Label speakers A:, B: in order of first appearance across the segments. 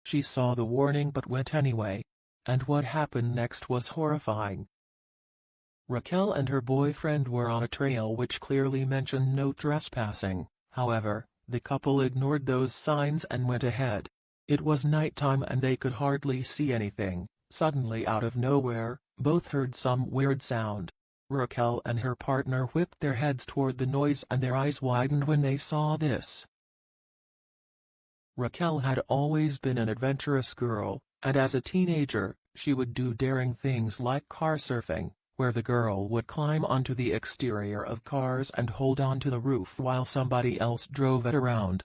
A: She saw the warning but went anyway. And what happened next was horrifying. Raquel and her boyfriend were on a trail which clearly mentioned no trespassing. However, the couple ignored those signs and went ahead. It was nighttime and they could hardly see anything. Suddenly, out of nowhere, both heard some weird sound. Raquel and her partner whipped their heads toward the noise and their eyes widened when they saw this. Raquel had always been an adventurous girl, and as a teenager, she would do daring things like car surfing, where the girl would climb onto the exterior of cars and hold on to the roof while somebody else drove it around.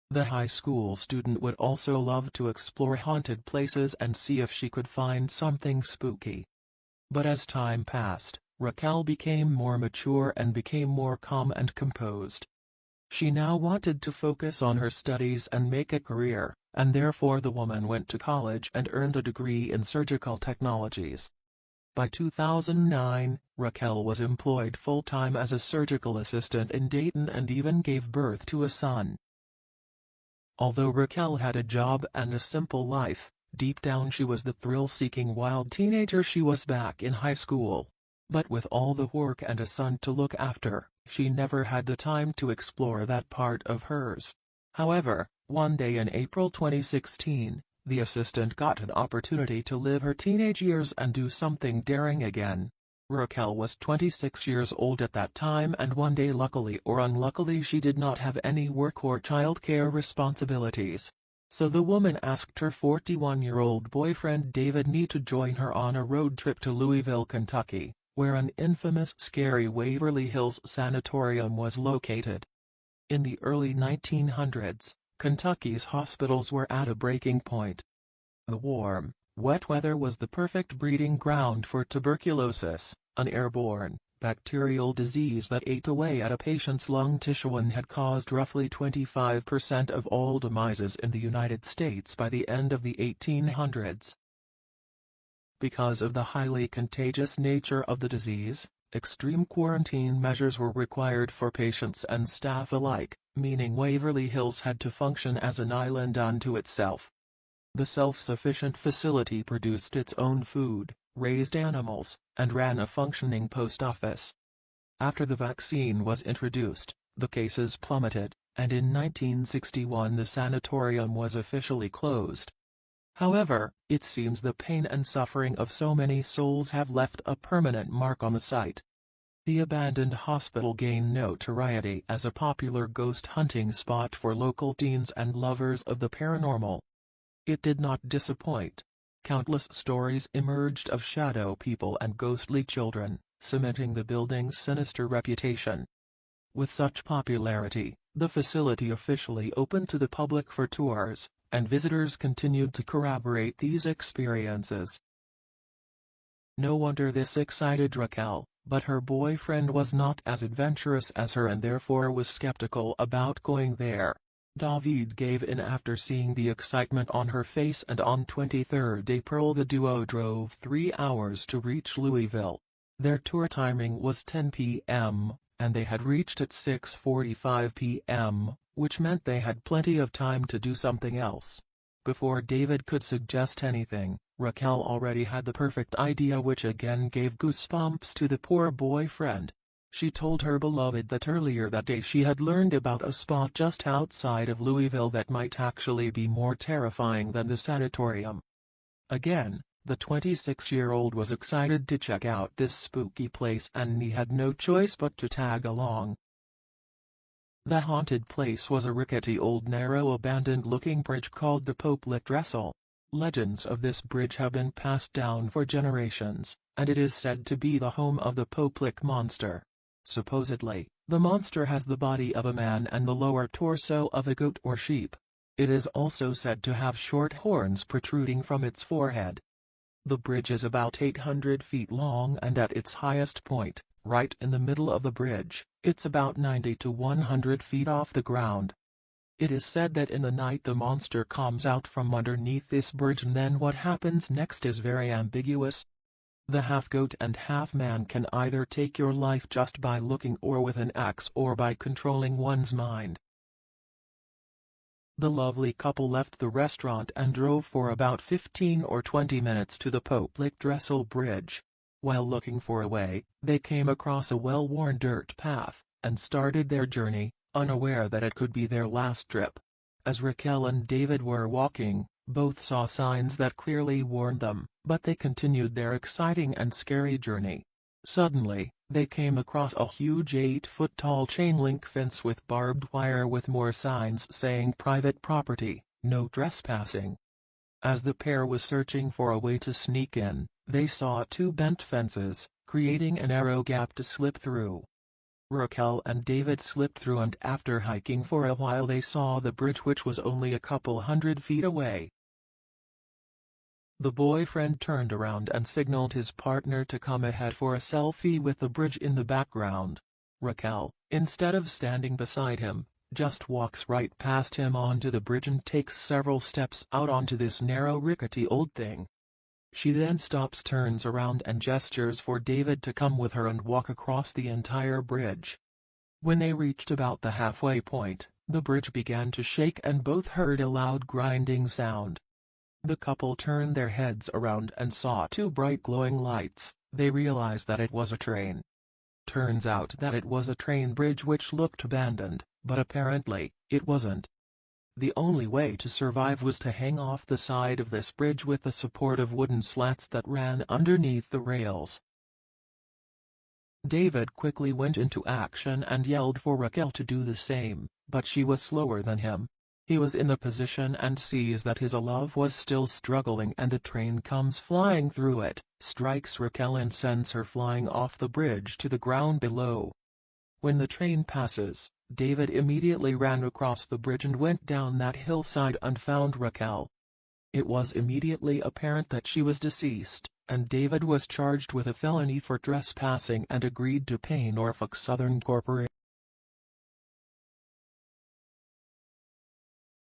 A: The high school student would also love to explore haunted places and see if she could find something spooky. But as time passed, Raquel became more mature and became more calm and composed. She now wanted to focus on her studies and make a career, and therefore the woman went to college and earned a degree in surgical technologies. By 2009, Raquel was employed full-time as a surgical assistant in Dayton and even gave birth to a son. Although Raquel had a job and a simple life, deep down she was the thrill-seeking wild teenager she was back in high school. But with all the work and a son to look after, she never had the time to explore that part of hers. However, one day in April 2016, the assistant got an opportunity to live her teenage years and do something daring again. Raquel was 26 years old at that time, and one day, luckily or unluckily, she did not have any work or childcare responsibilities. So the woman asked her 41-year-old boyfriend David to join her on a road trip to Louisville, Kentucky, where an infamous scary Waverly Hills sanatorium was located. In the early 1900s, Kentucky's hospitals were at a breaking point. The warm, wet weather was the perfect breeding ground for tuberculosis, an airborne, bacterial disease that ate away at a patient's lung tissue and had caused roughly 25% of all demises in the United States by the end of the 1800s. Because of the highly contagious nature of the disease, extreme quarantine measures were required for patients and staff alike, meaning Waverly Hills had to function as an island unto itself. The self-sufficient facility produced its own food, raised animals, and ran a functioning post office. After the vaccine was introduced, the cases plummeted, and in 1961 the sanatorium was officially closed. However, it seems the pain and suffering of so many souls have left a permanent mark on the site. The abandoned hospital gained notoriety as a popular ghost hunting spot for local teens and lovers of the paranormal. It did not disappoint. Countless stories emerged of shadow people and ghostly children, cementing the building's sinister reputation. With such popularity, the facility officially opened to the public for tours, and visitors continued to corroborate these experiences. No wonder this excited Raquel, but her boyfriend was not as adventurous as her and therefore was skeptical about going there. David gave in after seeing the excitement on her face, and on 23 April the duo drove 3 hours to reach Louisville. Their tour timing was 10 p.m., and they had reached at 6:45 p.m., which meant they had plenty of time to do something else. Before David could suggest anything, Raquel already had the perfect idea, which again gave goosebumps to the poor boyfriend. She told her beloved that earlier that day she had learned about a spot just outside of Louisville that might actually be more terrifying than the sanatorium. Again, the 26-year-old was excited to check out this spooky place, and he had no choice but to tag along. The haunted place was a rickety old narrow abandoned-looking bridge called the Popelet Trestle. Legends of this bridge have been passed down for generations, and it is said to be the home of the Popelet monster. Supposedly, the monster has the body of a man and the lower torso of a goat or sheep. It is also said to have short horns protruding from its forehead. The bridge is about 800 feet long, and at its highest point, right in the middle of the bridge, it's about 90 to 100 feet off the ground. It is said that in the night the monster comes out from underneath this bridge, and then what happens next is very ambiguous. The half-goat and half-man can either take your life just by looking or with an axe or by controlling one's mind. The lovely couple left the restaurant and drove for about 15 or 20 minutes to the Poplick-Dressel Bridge. While looking for a way, they came across a well-worn dirt path, and started their journey, unaware that it could be their last trip. As Raquel and David were walking, both saw signs that clearly warned them, but they continued their exciting and scary journey. Suddenly, they came across a huge 8-foot-tall chain-link fence with barbed wire with more signs saying private property, no trespassing. As the pair was searching for a way to sneak in, they saw two bent fences, creating a narrow gap to slip through. Raquel and David slipped through, and after hiking for a while they saw the bridge, which was only a couple hundred feet away. The boyfriend turned around and signaled his partner to come ahead for a selfie with the bridge in the background. Raquel, instead of standing beside him, just walks right past him onto the bridge and takes several steps out onto this narrow rickety old thing. She then stops, turns around and gestures for David to come with her and walk across the entire bridge. When they reached about the halfway point, the bridge began to shake and both heard a loud grinding sound. The couple turned their heads around and saw two bright glowing lights. They realized that it was a train. Turns out that it was a train bridge which looked abandoned, but apparently, it wasn't. The only way to survive was to hang off the side of this bridge with the support of wooden slats that ran underneath the rails. David quickly went into action and yelled for Raquel to do the same, but she was slower than him. He was in the position and sees that his love was still struggling, and the train comes flying through it, strikes Raquel and sends her flying off the bridge to the ground below. When the train passes, David immediately ran across the bridge and went down that hillside and found Raquel. It was immediately apparent that she was deceased, and David was charged with a felony for trespassing and agreed to pay Norfolk Southern Corporation